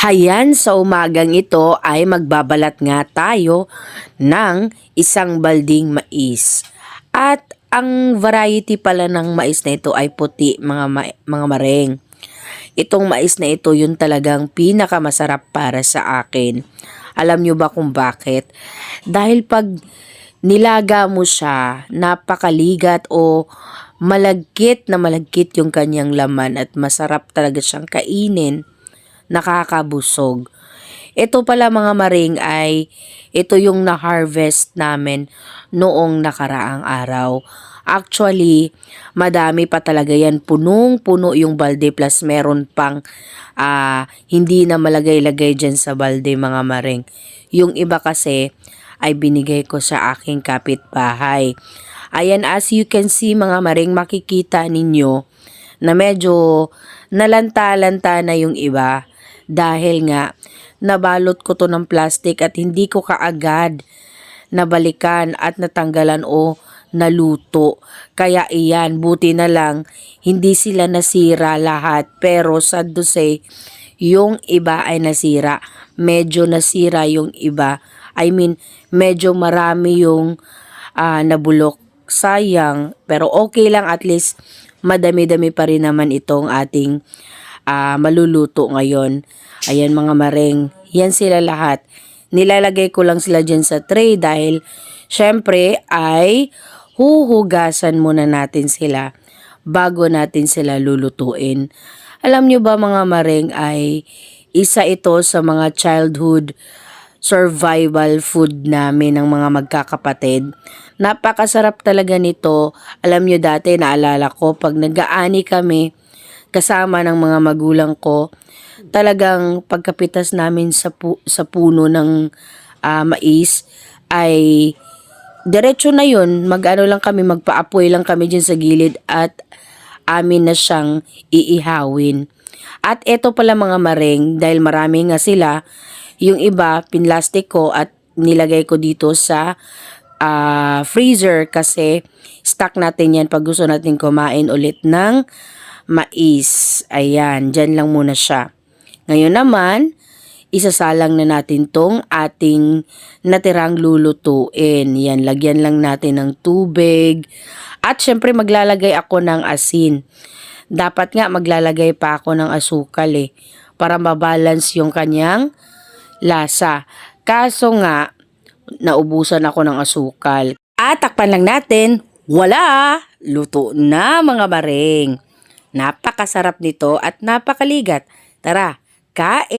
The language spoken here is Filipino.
Hayan sa umagang ito ay magbabalat nga tayo ng isang balding mais. At ang variety pala ng mais na ito ay puti mga mareng. Itong mais na ito yung talagang pinakamasarap para sa akin. Alam nyo ba kung bakit? Dahil pag nilaga mo siya, napakaligat o malagkit na malagkit yung kanyang laman at masarap talaga siyang kainin. Nakakabusog. Ito pala mga maring ay ito yung na-harvest namin noong nakaraang araw. Actually, madami pa talaga yan. Punong-puno yung balde plus meron pang hindi na malagay-lagay dyan sa balde mga maring. Yung iba kasi ay binigay ko sa aking kapitbahay. Ayan, as you can see mga maring, makikita ninyo na medyo nalanta-lanta na yung iba. Dahil nga, nabalot ko to ng plastic at hindi ko kaagad nabalikan at natanggalan o naluto. Kaya iyan, buti na lang, hindi sila nasira lahat. Pero sad to say, yung iba ay nasira. Medyo nasira yung iba. I mean, medyo marami yung nabulok. Sayang, pero okay lang, at least madami-dami pa rin naman itong ating maluluto ngayon. Ayan mga mareng, yan sila lahat. Nilalagay ko lang sila dyan sa tray dahil syempre ay huhugasan muna natin sila bago natin sila lulutuin. Alam nyo ba mga mareng, ay isa ito sa mga childhood survival food namin ng mga magkakapatid. Napakasarap talaga nito. Alam nyo dati, naalala ko pag nag-aani kami kasama ng mga magulang ko, talagang pagkapitas namin sa puno ng mais ay diretso na yun, mag-ano lang kami, magpaapoy lang kami dyan sa gilid at amin na siyang iihawin. At eto pala mga mareng, dahil marami nga sila, yung iba pinlastic ko at nilagay ko dito sa freezer kasi stock natin yan pag gusto natin kumain ulit ng mais. Ayan, dyan lang muna siya. Ngayon naman, isasalang na natin tong ating natirang lulutuin. Yan, lagyan lang natin ng tubig. At syempre maglalagay ako ng asin. Dapat nga maglalagay pa ako ng asukal para mabalance yung kanyang lasa. Kaso nga, naubusan ako ng asukal. At takpan lang natin, wala! Luto na mga bareng. Napakasarap nito at napakaligat. Tara, kain!